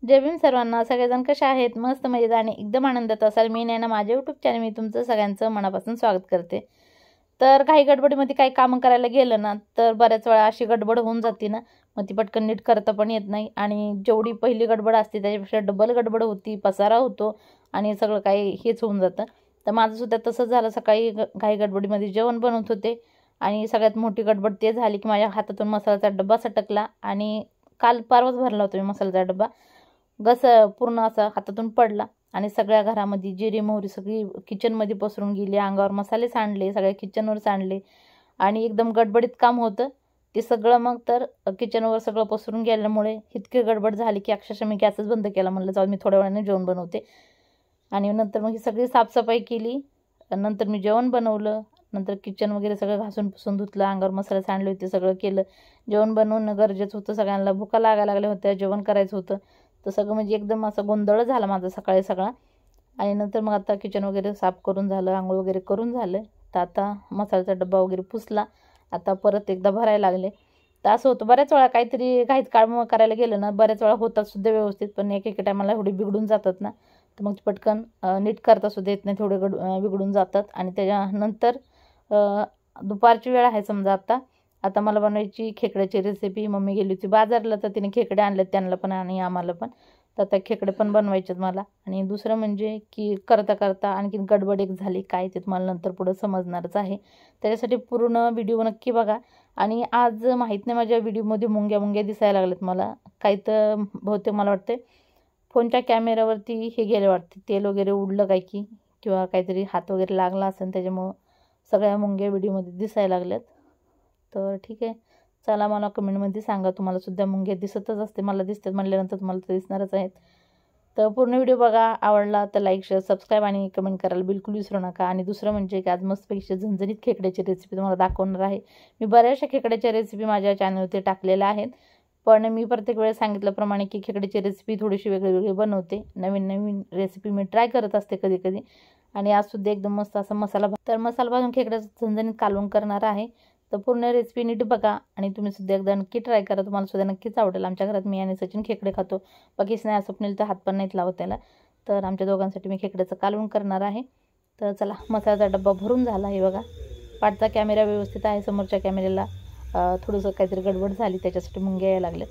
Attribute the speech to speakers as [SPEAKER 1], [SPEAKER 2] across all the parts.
[SPEAKER 1] जय भीम सर्वांना. सगळेजण कसे आहेत? मस्त मजेत आणि एकदम आनंदात असाल. मी नैना, माझ्या यूट्यूब चॅनल मी तुमचं सगळ्यांचं मनापासून स्वागत करते. तर काही गडबडीमध्ये काही कामं करायला गेलं ना तर बऱ्याच वेळा अशी गडबड होऊन जाते ना, मग ती पटकन नीट करता पण येत नाही आणि जेवढी पहिली गडबड असते त्याच्यापेक्षा डबल गडबड होती, पसारा होतो आणि सगळं काही हेच होऊन जातं. तर माझं सुद्धा तसंच झालं. सकाळी काही गडबडीमध्ये जेवण बनवत होते आणि सगळ्यात मोठी गडबड ते झाली की माझ्या हातातून मसाल्याचा डब्बा सटकला आणि काल परवाच भरला होता मी मसाल्याचा डब्बा. पूर्ण असा हातातून पडला आणि सगळ्या घरामध्ये जिरी मोहरी सगळी किचनमध्ये पसरून गेली. अंगावर मसाले सांडले, सगळ्या किचनवर सांडले आणि एकदम गडबडीत काम होतं ते सगळं. मग तर किचनवर सगळं पसरून गेल्यामुळे इतकी गडबड झाली की अक्षरशः मी गॅसच बंद केला. म्हणलं जाऊ मी थोड्या वेळाने जेवण बनवते आणि नंतर मग ही सगळी साफसफाई केली. नंतर मी जेवण बनवलं. नंतर किचन वगैरे सगळं घासून पुसून धुतलं, अंगावर मसाले सांडले होते सगळं केलं. जेवण बनवणं गरजेचं होतं, सगळ्यांना भुका लागायला लागल्या होत्या, जेवण करायचं होतं. तर सगळं म्हणजे एकदम असं गोंधळ झाला माझा सकाळी सगळा. आणि नंतर मग आता किचन वगैरे साफ करून झालं, आंघोळ वगैरे करून झालं. तर आता मसाल्याचा डब्बा वगैरे पुसला, आता परत एकदा भरायला लागले. तर असं होतं बऱ्याच वेळा काहीतरी घाईत कामं करायला गेलं ना बऱ्याच वेळा होतात सुद्धा व्यवस्थित, पण एक टायमाला एवढी बिघडून जातात ना तर मग पटकन नीट करता सुद्धा येत नाही, थोडे बिघडून जातात. आणि त्याच्यानंतर दुपारची वेळ आहे समजा. आता मला बनवायची खेकड्याची रेसिपी. मम्मी गेली होती बाजारला तर तिने खेकडे आणले, त्यांना पण आणि आम्हाला पण. तर आता खेकडे पण बनवायचेत मला. आणि दुसरं म्हणजे की करता करता आणखीन गडबड एक झाली काय ते तुम्हाला नंतर पुढं समजणारच आहे. त्याच्यासाठी पूर्ण व्हिडिओ नक्की बघा. आणि आज माहीत नाही माझ्या व्हिडिओमध्ये मुंग्या दिसायला लागल्यात मला. काही तर बहुतेक मला वाटते फोनच्या कॅमेऱ्यावरती हे गेले वाटते, तेल वगैरे उडलं काय की, किंवा काहीतरी हात वगैरे लागला असेल त्याच्यामुळं सगळ्या मुंग्या व्हिडिओमध्ये दिसायला लागल्यात. तर ठीक आहे, चला मला कमेंटमध्ये सांगा तुम्हाला सुद्धा मुंग्या दिसतच असते. मला दिसतात म्हटल्यानंतर तुम्हाला तर दिसणारच आहेत. तर पूर्ण व्हिडिओ बघा. आवडला तर लाईक शेअर सबस्क्राईब आणि कमेंट करायला बिलकुल विसरू नका. आणि दुसरं म्हणजे की आज मस्तपैकी झणझणीत खेकड्याची रेसिपी तुम्हाला दाखवणार आहे. मी बऱ्याचशा खेकड्याच्या रेसिपी माझ्या चॅनलवरती टाकलेल्या आहेत, पण मी प्रत्येक वेळेस सांगितल्याप्रमाणे की खेकड्याची रेसिपी थोडीशी वेगळी बनवते. नवीन रेसिपी मी ट्राय करत असते कधी कधी. आणि आज सुद्धा एकदम मस्त असा मसाला भाजून खेकड्याचं झणझणीत कालवण करणार आहे. तर पूर्ण रेसिपी नीट बघा आणि तुम्ही सुद्धा एकदा नक्की ट्राय करा, तुम्हाला सुद्धा नक्कीच आवडेल. आमच्या घरात मी आणि सचिन खेकडे खातो, बाकी नाही स्वप्नील तर हात पण नाहीत लावत त्याला. तर आमच्या दोघांसाठी मी खेकड्याचं कालवण करणार आहे. तर चला, मसाल्याचा डब्बा भरून झाला हे बघा. पाठचा कॅमेरा व्यवस्थित आहे, समोरच्या कॅमेऱ्याला थोडंसं काहीतरी गडबड झाली त्याच्यासाठी मुंग्या यायला लागल्यात.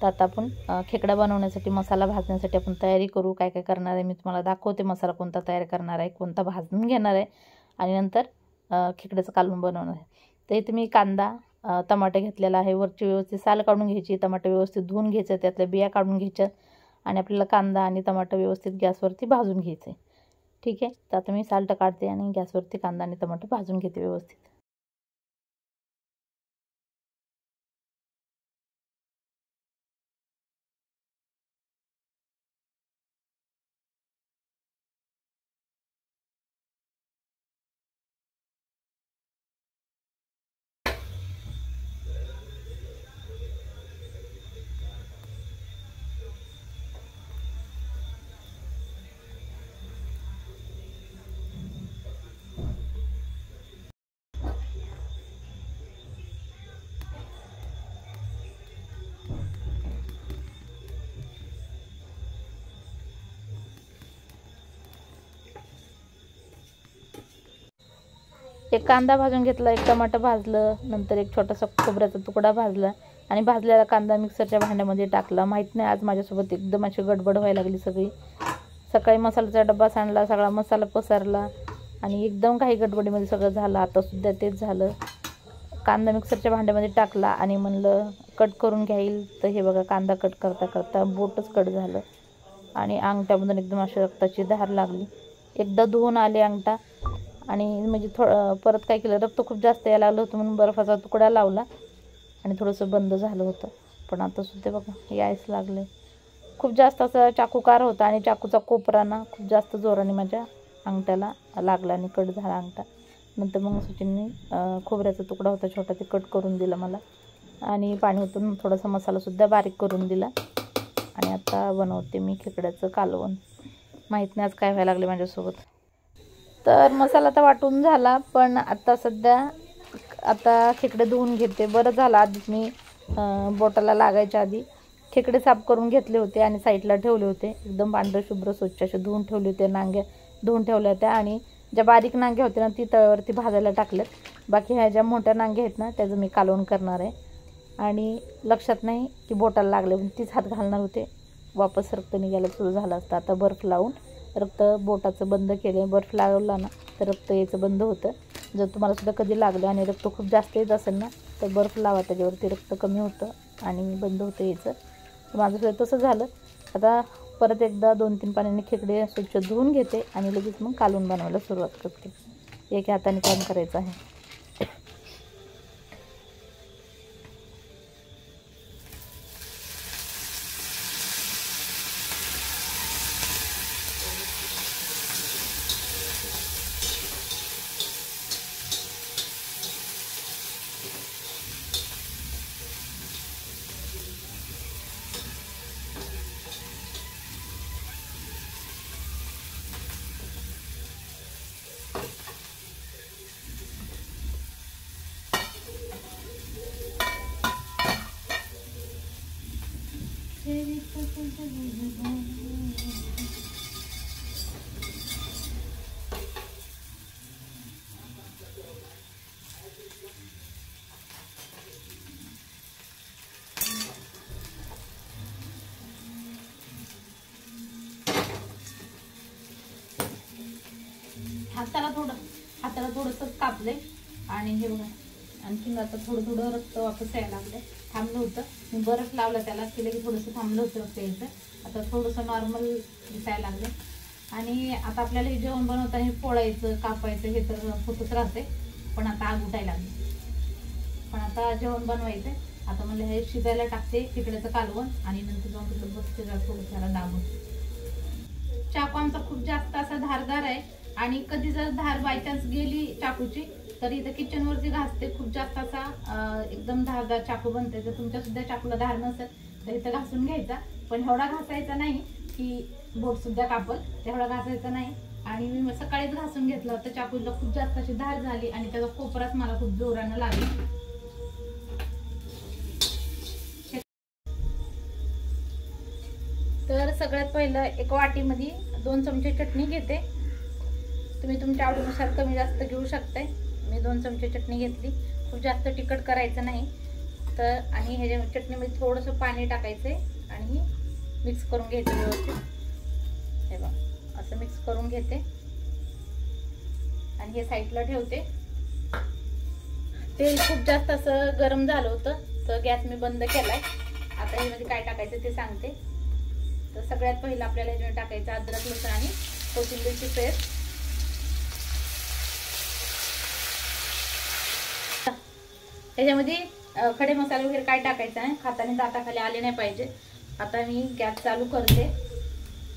[SPEAKER 1] तर आता आपण खेकडा बनवण्यासाठी मसाला भाजण्यासाठी आपण तयारी करू. काय काय करणार आहे मी तुम्हाला दाखवते. मसाला कोणता तयार करणार आहे, कोणता भाजून घेणार आहे आणि नंतर खेकड्याचं कालवण बनवणार आहे. तर इथे मी कांदा टमाटे घेतलेला आहे. वरची व्यवस्थित साल काढून घ्यायची, टमाटे व्यवस्थित धुवून घ्यायचं, त्यातल्या बिया काढून घ्यायच्या आणि आपल्याला कांदा आणि टमाटर व्यवस्थित गॅसवरती भाजून घ्यायचं आहे. ठीक आहे, तर आता मी साल्ट काढते आणि गॅसवरती कांदा आणि टमाटर भाजून घेते व्यवस्थित. एक कांदा भाजून घेतला, एक टमाटर भाजलं, नंतर एक छोटासा खोबऱ्याचा तुकडा भाजला आणि भाजलेला कांदा मिक्सरच्या भांड्यामध्ये टाकला. माहीत नाही आज माझ्यासोबत एकदम अशी गडबड व्हायला लागली सगळी. सकाळी मसाल्याचा डब्बा सांडला, सगळा मसाला पसरला आणि एकदम काही गडबडीमध्ये सगळं झालं. आतासुद्धा तेच झालं. कांदा मिक्सरच्या भांड्यामध्ये टाकला आणि म्हणलं कट करून घ्याईल, तर हे बघा कांदा कट करता करता बोटच कट झालं आणि अंगठ्यामधून एकदम अशी रक्ताची धार लागली. एकदा धुवून आले अंगठा आणि म्हणजे परत काय केलं, रक्त खूप जास्त यायला लागलं होतं म्हणून बर्फाचा तुकडा लावला आणि थोडंसं बंद झालं होतं. पण आता सुद्धा बघा यायच लागले. खूप जास्त असा चाकूकार होता आणि चाकूचा कोपरा ना खूप जास्त जोराने माझ्या अंगठ्याला लागला आणि कट झाला अंगठा. नंतर मग सचिनने खोबऱ्याचा तुकडा होता छोटा, ते कट करून दिला मला आणि पाणी ओतून थोडासा मसालासुद्धा बारीक करून दिला. आणि आता बनवते मी खेकड्याचं कालवण. माहीत नाही आज काय व्हायला लागले माझ्यासोबत. तर मसाला तर वाटून झाला, पण आता सध्या खेकडे धुवून घेते. बरं झालं आधीच मी बोटाला लागायच्या आधी खेकडे साफ करून घेतले होते आणि साईडला ठेवले होते. एकदम पांढरे शुभ्र स्वच्छ असे धुवून ठेवले होते. नांग्या धुवून ठेवल्या होत्या आणि ज्या बारीक नांग्या होत्या ना ती तव्यावरती भाजायला टाकल्यात. बाकी ह्या ज्या मोठ्या नांग्या आहेत ना त्याचं मी कालवण करणार आहे. आणि लक्षात नाही की बोटाला लागले पण तीच हात घालणार होते. वापस रक्त निघायला सुरू झालं असतं. आता बर्फ लावून रक्त बोटाचं बंद केले. बर्फ लावला ना तर रक्त यायचं बंद होतं. जर तुम्हाला सुद्धा कधी लागलं आणि रक्त खूप जास्त येत असेल ना तर बर्फ लावा, त्याच्यावरती रक्त कमी होतं आणि बंद होतं यायचं. तर माझं सुद्धा तसं झालं. आता परत एकदा 2-3 पाण्याने खेकडे स्वच्छ धुवून घेते आणि लगेच मग कालवण बनवायला सुरुवात करते. एक हाताने काम करायचं आहे. हाताला थोडंसं कापले आणि हे बघा आणखीन आता थोडं रक्त वापस यायला लागलं. थांबलं होतं मी बर्फ लावला त्याला केलं की थोडंसं थांबलं होतं रक्त यायचं. आता थोडंसं नॉर्मल दिसायला लागलं. आणि आता आपल्याला हे जेवण बनवताना पोळायचं कापायचं हे तर होतच राहते. पण आता आग उठायला लागली. पण आता जेवण बनवायचं. आता मला हे शिजायला टाकते खेकड्याचं कालवण आणि नंतर जाऊन तिथं बसते जरा थोडं दाबून. चाकू आमचा खूप जास्त असा धारदार आहे आणि कधी जर धार बाय चान्स गेली चाकूची तर इथं किचनवरती घासते. खूप जास्त असा एकदम धारदार चाकू बनते. जर तुमच्या सुद्धा चाकूला धार नसेल तर इथं घासून घ्यायचा. पण एवढा घासायचा नाही की बोट सुद्धा कापल, तेवढा घासायचा नाही. आणि मी सकाळीच घासून घेतलं होतं. चाकूला खूप जास्त अशी धार झाली आणि त्याचा कोपराच मला खूप जोरानं लागली. तर सगळ्यात पहिलं एक वाटीमध्ये 2 चमचे चटणी घेते. तुम्ही तुमच्या आवडीनुसार कमी जास्त घेऊ शकताय. मी 2 चमचे चटणी घेतली. खूप जास्त तिखट करायचं नाही. तर आणि ह्याच्या चटणीमध्ये थोडंसं पाणी टाकायचं आणि मिक्स करून घ्यायचं व्यवस्थित. हे बघा असं मिक्स करून घेते आणि हे साईडला ठेवते. तेल खूप जास्त असं गरम झालं होतं तर गॅस मी बंद केलाय. आता ह्यामध्ये काय टाकायचं ते सांगते. तर सगळ्यात पहिलं आपल्याला ह्याच्यामध्ये टाकायचं अद्रक लसूण आणि कोथिंबीरची पेस्ट. ह्याच्यामध्ये खडे मसाले वगैरे काय टाकायचं नाही. खाताने दाताखाली आले नाही पाहिजे. आता मी गॅस चालू करते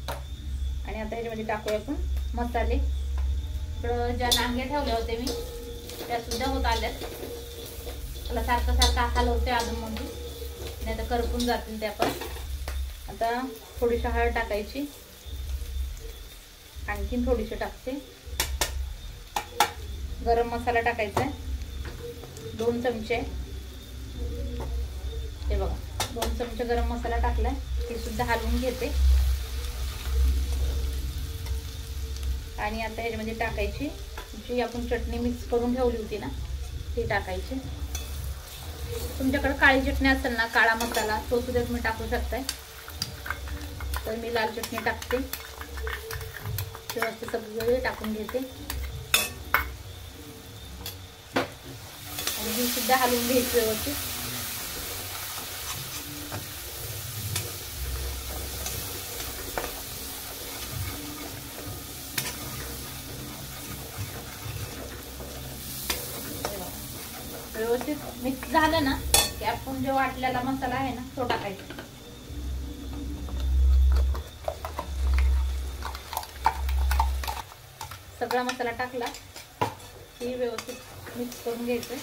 [SPEAKER 1] आणि आता ह्याच्यामध्ये टाकूया आपण मसाले. इकडं ज्या नांग्या ठेवल्या होत्या मी त्या सुद्धा होत आल्यात. मला सारखं हलवते अजूनमध्ये नाही तर करपून जातील त्या पण. आता थोडीशी हळद टाकायची. आणखीन थोडीशी टाकते. गरम मसाला टाकायचा आहे 2 चमचे. हे बघा 2 चमचे गरम मसाला टाकलाय. ते सुद्धा हलवून घेते. आणि आता ह्याच्यामध्ये टाकायची जी आपण चटणी मिक्स करून ठेवली होती ना ती टाकायची. तुमच्याकडे काळी चटणी असेल ना काळा मसाला तो सुद्धा तुम्ही टाकू शकताय. तर मी लाल चटणी टाकते. व्यवस्थित सगळे टाकून घेते आणि ही सुद्धा हलवून घ्यायची व्यवस्थित. व्यवस्थित मिक्स झालं ना की आपण जो वाटलेला मसाला आहे ना तो टाकायचा. सगळा मसाला टाकला की व्यवस्थित मिक्स करून घ्यायचं.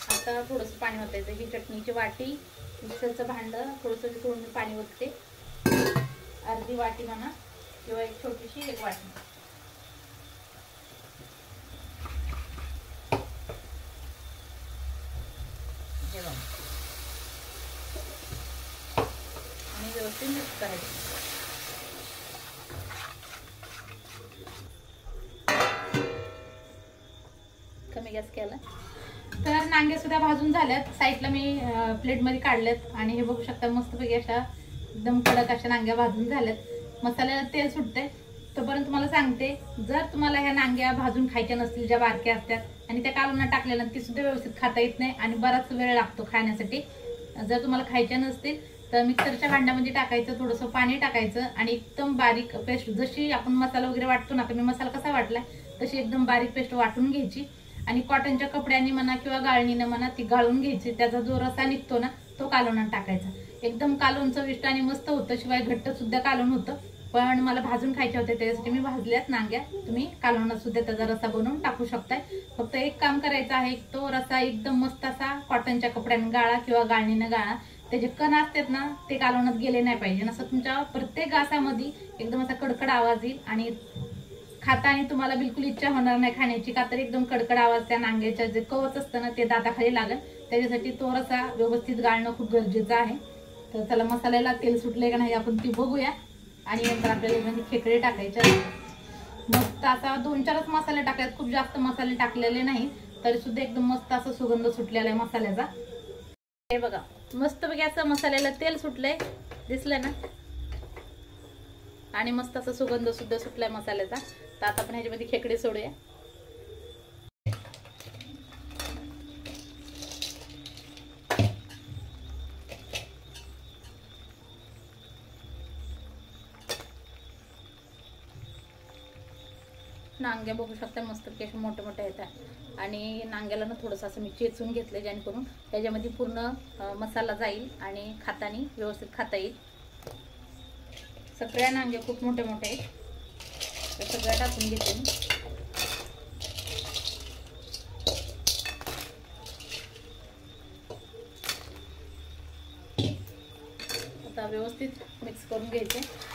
[SPEAKER 1] आता थोडंसं पाणी ओतायचं. ही चटणीची वाटी मिक्सरचं भांडं थोडं पाणी ओतते. अर्धी वाटी म्हणा किंवा एक छोटीशी 1 वाटी. हे बघा आणि व्यवस्थित मिक्स करायचं. कमी गॅस केला. तर नांगे सुद्धा भाजून झाल्यात. साईडला मी प्लेटमध्ये काढल्यात आणि हे बघू शकता मस्तपैकी अशा एकदम कडक अशा नांग्या भाजून झाल्यात. मसाल्याला तेल सुटते. तोपर्यंत तुम्हाला सांगते, जर तुम्हाला ह्या नांग्या भाजून खायच्या नसतील, ज्या बारक्या असतात आणि त्या कालवणात टाकलेल्या ती सुद्धा व्यवस्थित खाता येत नाही आणि बराच वेळ लागतो खाण्यासाठी. जर तुम्हाला खायच्या नसतील तर मिक्सरच्या भांड्यामध्ये टाकायचं, थोडंसं पाणी टाकायचं आणि एकदम बारीक पेस्ट, जशी आपण मसाला वगैरे वाटतो ना, मी मसाला कसा वाटलाय तशी एकदम बारीक पेस्ट वाटून घ्यायची आणि कॉटनच्या कपड्यांनी म्हणा किंवा गाळणीनं म्हणा ती गाळून घ्यायची. त्याचा जो रसा निघतो ना तो कालवणात टाकायचा. एकदम कालवण चविष्ट आणि मस्त होतं. शिवाय घट्ट सुद्धा कालवण होतं. पण मला भाजून खायचे होते त्याच्यासाठी मी भाजल्यात नांग्या. तुम्ही कालवणात सुद्धा त्याचा रसा बनवून टाकू शकताय. फक्त एक काम करायचं आहे, तो रसा एकदम मस्त असा कॉटनच्या कपड्याने गाळा किंवा गाळणीनं गाळा. त्याचे कण असतात ना ते कालवणात गेले नाही पाहिजे. असं तुमच्या प्रत्येक घासामध्ये एकदम असा कडकड आवाज येईल आणि खाताना तुम्हाला बिलकुल इच्छा होणार नाही खाण्याची. का तर एकदम कडकड आवाज त्या नांग्याच्या जे कवच असतं ना ते दाताखाली लागेल. त्याच्यासाठी तो रसा व्यवस्थित गाळणं खूप गरजेचं आहे. तर चला मसाल्याला तेल सुटले का नाही आपण ती बघूया आणि नंतर आपल्याला म्हणजे खेकडे टाकायचे. मस्त असा 2-4च मसाले टाकलेत, खूप जास्त मसाले टाकलेले नाही, तरी सुद्धा एकदम मस्त असा सुगंध सुटलेला आहे मसाल्याचा. हे बघा मस्तपैकी असं मसाल्याला तेल सुटलंय, दिसलं ना, आणि मस्त असा सुगंध सुद्धा सुटलाय मसाल्याचा. तर आता आपण ह्याच्यामध्ये खेकडे सोडूया. नांग्या बघू शकता मस्तपैकी असे मोठे मोठे येतात आणि नांग्याला ना थोडंसं असं मी चेचून घेतलं जेणेकरून त्याच्यामध्ये पूर्ण मसाला जाईल आणि खाताना व्यवस्थित खाता येईल. सगळ्या नांग्या खूप मोठे मोठे आहेत, तर सगळ्या टाकून घेते मी. आता व्यवस्थित मिक्स करून घ्यायचे.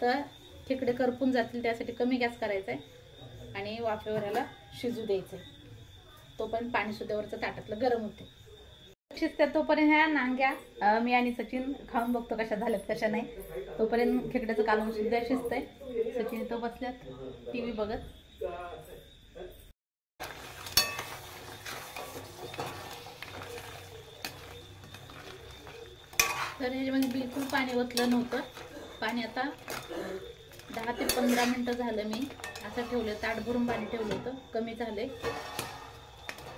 [SPEAKER 1] तर खेकडे करपून जातील त्यासाठी कमी गॅस करायचा आहे आणि वाफेवर ह्याला शिजू द्यायचं आहे. तोपर्यंत पाणी सुद्धा वरचं ताटातलं गरम होते. शिजते तोपर्यंत ह्या नांग्या मी आणि सचिन खाऊन बघतो कशा झाल्यात कशा नाही. तोपर्यंत खेकड्याचं कालवण सुद्धा शिजतंय. सचिन तो बसल्यात TV बघत. तर ह्याच्यामध्ये बिलकुल पाणी ओतलं नव्हतं. पाणी आता 10 ते 15 मिनिटं झालं मी असं ठेवलं, ताट भरून पाणी ठेवलं होतं, कमी झालंय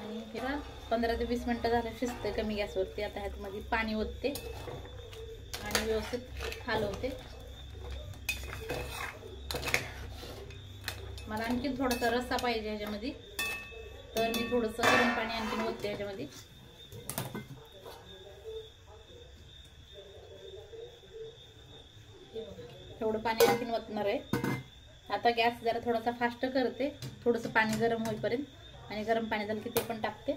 [SPEAKER 1] आणि ह्याला 15 ते 20 मिनिटं झालं शिजतंय कमी गॅसवरती. आता ह्याच्यामध्ये पाणी ओतते आणि व्यवस्थित हलवते. मला आणखी थोडासा रस्सा पाहिजे ह्याच्यामध्ये, तर मी थोडंसं गरम पाणी आणखी ओतते ह्याच्यामध्ये. थोडं पाणी आणखीन ओतणार आहे. आता गॅस जरा थोडासा फास्ट करते, थोडंसं पाणी गरम होईपर्यंत, आणि गरम पाणी झालं की ते पण टाकते.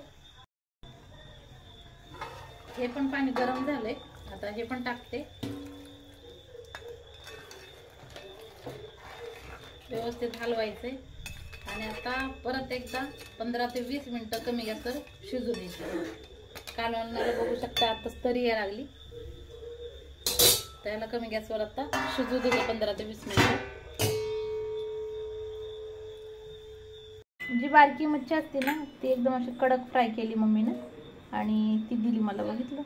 [SPEAKER 1] हे पण पाणी गरम झालंय, आता हे पण टाकते. व्यवस्थित हलवायचंय आणि आता परत एकदा 15 ते 20 मिनिटं कमी गॅसवर शिजू द्यायचं. कालवणाला बघू शकता आताच तरी यायला लागली. त्याला कमी गॅसवर आता शिजू दिलं 15 ते 20 मिनिटं. जी बारकी मच्छी असते ना ती एकदम अशी कडक फ्राय केली मम्मीनं आणि ती दिली मला. बघितलं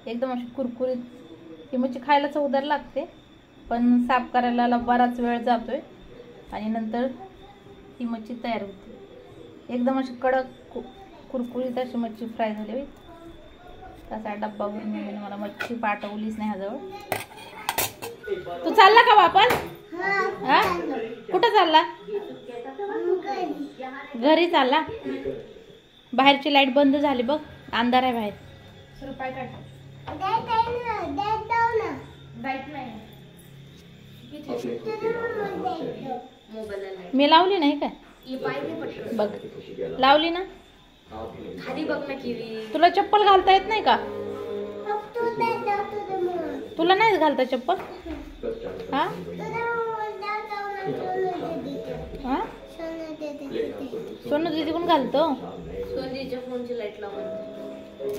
[SPEAKER 1] एकदम अशी कुरकुरीत. ही मच्छी खायला चवदार लागते पण साफ करायला बराच वेळ जातोय आणि नंतर ही मच्छी तयार होते. एकदम अशी कडक कुरकुरीत अशी मच्छी फ्राय झाली. तसा डब्बा भरून मला मच्छी पाठवलीच नाही ह्याजवळ. तू चालला का वापस? हा कुठं चालला? घरी चालला. बाहेरची लाईट बंद झाली बघ, अंधार आहे बाहेर. मी लावली नाही काय बघ, लावली ना.
[SPEAKER 2] खाली बघ ना किवी.
[SPEAKER 1] तुला चप्पल घालता येत नाही का? तुला नाही घालता चप्पल? हा हा सोनू दीदी कोण घालतो?
[SPEAKER 2] सोनीच्या फोनची लाईट लावून.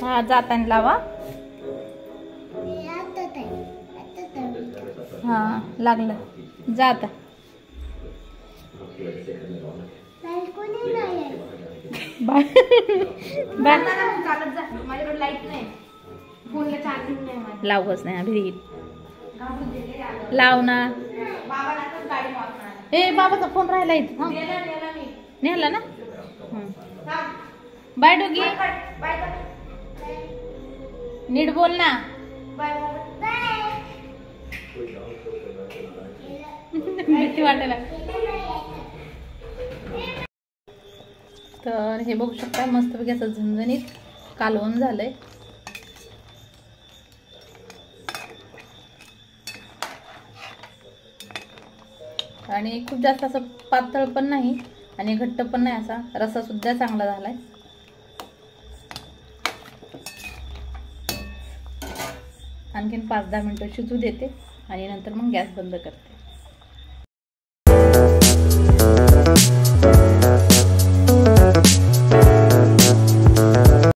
[SPEAKER 1] हा जाताना लावा. हा लागलं, जाता.
[SPEAKER 2] माझ्याकडे लाईट नाही, फोनला चार्जिंग नाही.
[SPEAKER 1] लावच नाही अभि, लाव ना. ए बाबाचा फोन राहिला इथं. नेला ना. बाय डोगी, नीट बोल ना. भीती वाटायला. तर हे बघू शकता मस्तपैकी असं झणझणीत कालवण झालंय. आणि खूप जास्त असं पातळ पण नाही आणि घट्ट पण नाही, असा रस्सा सुद्धा चांगला झालाय. आणखीन 5-10 मिनिटं शिजू देते आणि नंतर मग गॅस बंद करते.